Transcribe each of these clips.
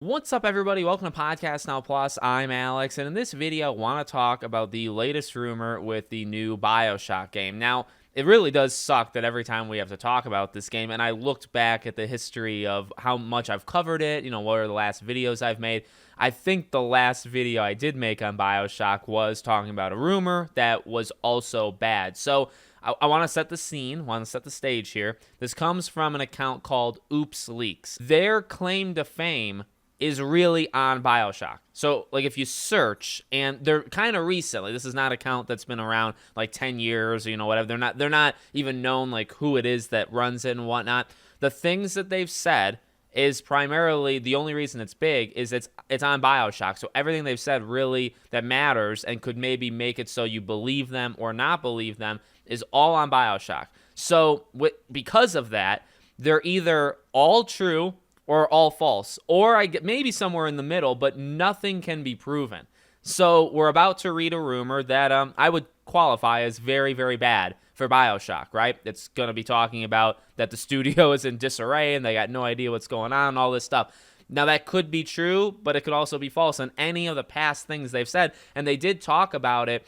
What's up, everybody? Welcome to Podcast Now Plus. I'm Alex, and in this video, I want to talk about the latest rumor with the new Bioshock game. Now, it really does suck that every time we have to talk about this game, and I looked back at the history of how much I've covered it, what are the last videos I've made. I think the last video I did make on Bioshock was talking about a rumor that was also bad. So I want to set the scene, want to set the stage here. This comes from an account called Oops Leaks. Their claim to fame is really on Bioshock. So, if you search, and they're kind of recently, this is not an account that's been around 10 years, or, whatever. They're not even known, who it is that runs it and whatnot. The things that they've said is primarily, the only reason it's big is it's on Bioshock. So everything they've said really that matters and could maybe make it so you believe them or not believe them is all on Bioshock. So because of that, they're either all true or all false, or I get maybe somewhere in the middle, but nothing can be proven. So we're about to read a rumor that I would qualify as very, very bad for Bioshock, right? It's going to be talking about that the studio is in disarray and they got no idea what's going on and all this stuff. Now, that could be true, but it could also be false on any of the past things they've said. And they did talk about it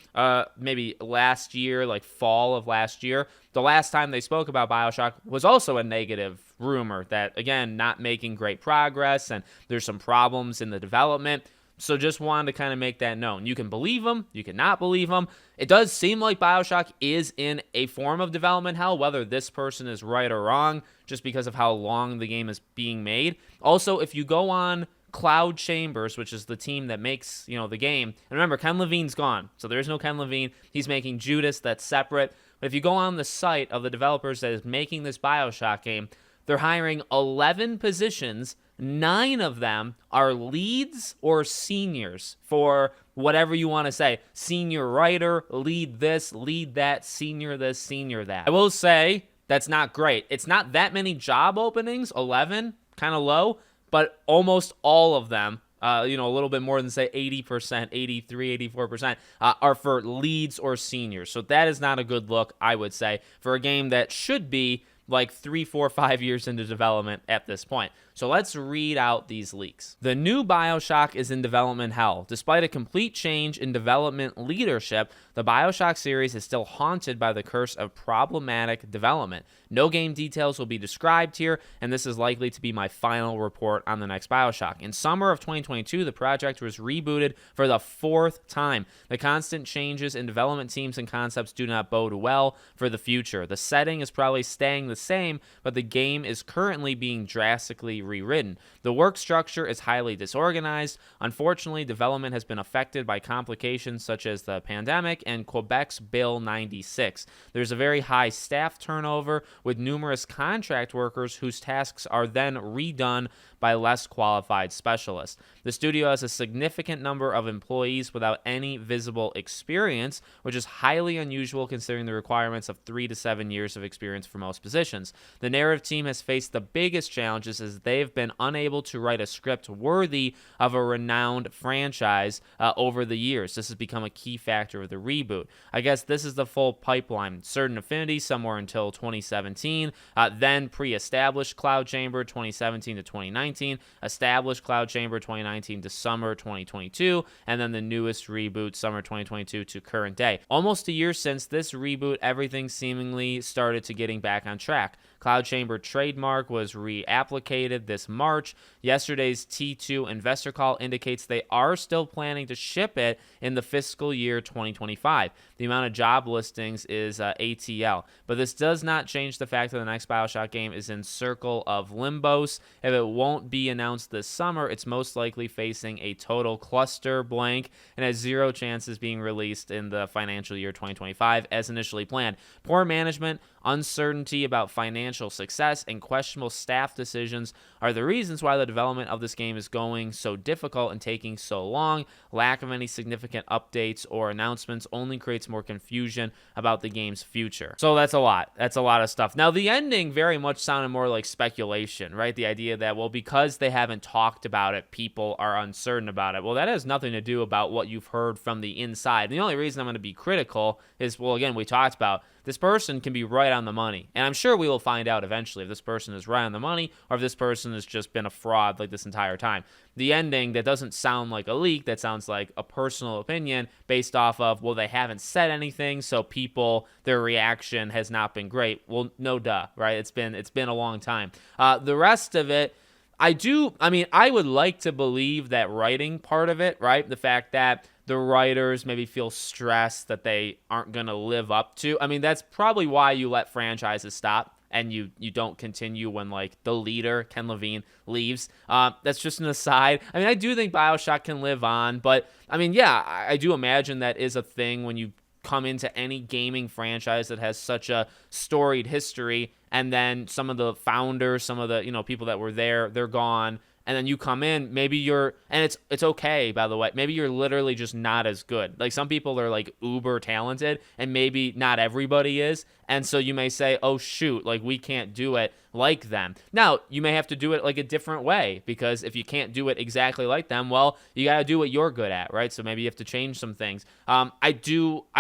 maybe last year, fall of last year. The last time they spoke about Bioshock was also a negative rumor that, again, not making great progress and there's some problems in the development. So just wanted to kind of make that known. You can believe them. You can not believe them. It does seem like Bioshock is in a form of development hell, whether this person is right or wrong, just because of how long the game is being made. Also, if you go on Cloud Chambers, which is the team that makes, the game, and remember, Ken Levine's gone, so there's no Ken Levine. He's making Judas, that's separate. But if you go on the site of the developers that is making this Bioshock game, they're hiring 11 positions. 9 of them are leads or seniors for whatever you want to say. Senior writer, lead this, lead that, senior this, senior that. I will say that's not great. It's not that many job openings, 11, kind of low, but almost all of them, a little bit more than, say, 80%, 83, 84%, are for leads or seniors. So that is not a good look, I would say, for a game that should be 3, 4, 5 years into development at this point. So let's read out these leaks. The new Bioshock is in development hell. Despite a complete change in development leadership, the Bioshock series is still haunted by the curse of problematic development. No game details will be described here, and this is likely to be my final report on the next Bioshock. In summer of 2022, the project was rebooted for the 4th time. The constant changes in development teams and concepts do not bode well for the future. The setting is probably staying the same, but the game is currently being drastically rewritten. The work structure is highly disorganized. Unfortunately, development has been affected by complications such as the pandemic and Quebec's Bill 96. There's a very high staff turnover, with numerous contract workers whose tasks are then redone by less qualified specialists. The studio has a significant number of employees without any visible experience, which is highly unusual considering the requirements of 3 to 7 years of experience for most positions. The narrative team has faced the biggest challenges as they've been unable to write a script worthy of a renowned franchise over the years. This has become a key factor of the reboot. I guess this is the full pipeline. Certain Affinity somewhere until 2017, then pre-established Cloud Chamber 2017 to 2019, established Cloud Chamber 2019 to summer 2022, and then the newest reboot summer 2022 to current day. Almost a year since this reboot, everything seemingly started to getting back on track. Cloud Chamber trademark was reapplicated this March. Yesterday's T2 investor call indicates they are still planning to ship it in the fiscal year 2025. The amount of job listings is ATL, but this does not change the fact that the next Bioshock game is in Circle of Limbos. If it won't be announced this summer, it's most likely facing a total cluster blank and has zero chances being released in the financial year 2025 as initially planned. Poor management, uncertainty about financial success, and questionable staff decisions are the reasons why the development of this game is going so difficult and taking so long. Lack of any significant updates or announcements only creates more confusion about the game's future. So that's a lot. That's a lot of stuff. Now, the ending very much sounded more like speculation, right? The idea that, well, because they haven't talked about it, people are uncertain about it. Well, that has nothing to do about what you've heard from the inside. And the only reason I'm going to be critical is, well, again, we talked about this person can be right on the money. And I'm sure we will find out eventually if this person is right on the money or if this person has just been a fraud like this entire time. The ending that doesn't sound like a leak, that sounds like a personal opinion based off of, well, they haven't said anything, so people, their reaction has not been great. Well, no duh, right? It's been a long time. The rest of it, I would like to believe that writing part of it, right? The fact that the writers maybe feel stressed that they aren't going to live up to. I mean, that's probably why you let franchises stop and you don't continue when, like, the leader, Ken Levine, leaves. That's just an aside. I mean, I do think Bioshock can live on, but, I mean, yeah, I do imagine that is a thing when you come into any gaming franchise that has such a storied history, and then some of the founders, some of the, people that were there, they're gone. And then you come in, maybe and it's okay, by the way, maybe you're literally just not as good. Like, some people are like uber talented and maybe not everybody is. And so you may say, oh shoot, like, we can't do it like them. Now, you may have to do it like a different way, because if you can't do it exactly like them, well, you got to do what you're good at, right? So maybe you have to change some things. I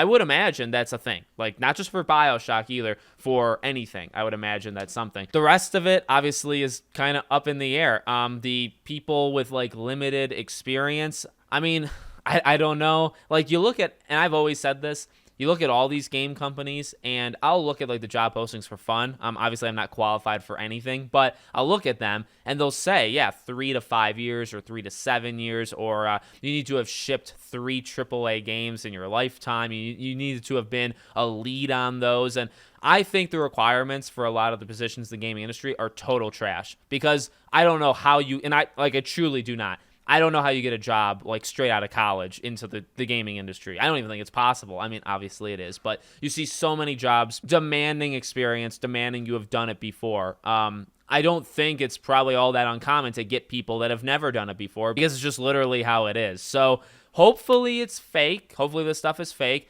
would imagine that's a thing, like, not just for Bioshock either, for anything. I would imagine that's something. The rest of it obviously is kind of up in the air. The people with, like, limited experience, I mean, I don't know. Like, you look at, and I've always said this, you look at all these game companies, and I'll look at, like, the job postings for fun. Obviously, I'm not qualified for anything, but I'll look at them, and they'll say, yeah, 3 to 5 years or 3 to 7 years, or you need to have shipped 3 AAA games in your lifetime. You need to have been a lead on those, and I think the requirements for a lot of the positions in the gaming industry are total trash, because I don't know how I truly do not. I don't know how you get a job, like, straight out of college into the gaming industry. I don't even think it's possible. I mean, obviously it is, but you see so many jobs demanding experience, demanding you have done it before. I don't think it's probably all that uncommon to get people that have never done it before, because it's just literally how it is. So hopefully it's fake. Hopefully this stuff is fake.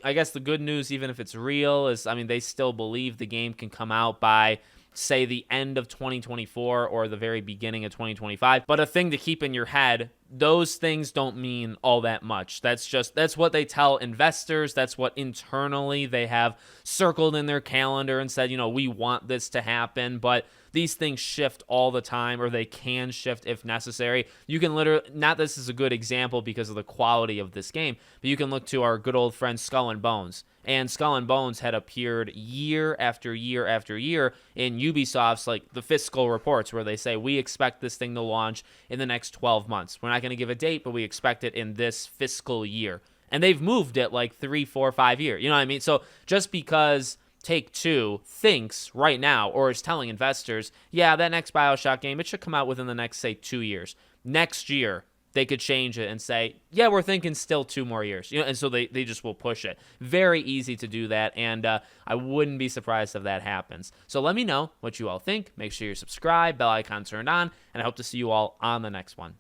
I guess the good news, even if it's real, is, I mean, they still believe the game can come out by, say, the end of 2024 or the very beginning of 2025. But a thing to keep in your head, those things don't mean all that much. That's what they tell investors. That's what internally they have circled in their calendar and said, we want this to happen. But these things shift all the time, or they can shift if necessary. You can literally, not this is a good example because of the quality of this game, but you can look to our good old friend Skull and Bones. And Skull and Bones had appeared year after year after year in Ubisoft's, like, the fiscal reports, where they say, we expect this thing to launch in the next 12 months. We're not going to give a date, but we expect it in this fiscal year. And they've moved it like 3, 4, 5 years. You know what I mean? So just because Take-Two thinks right now, or is telling investors, yeah, that next Bioshock game, it should come out within the next, say, 2 years. Next year, they could change it and say, yeah, we're thinking still 2 more years. And so they just will push it. Very easy to do that, and I wouldn't be surprised if that happens. So let me know what you all think. Make sure you're subscribed, bell icon turned on, and I hope to see you all on the next one.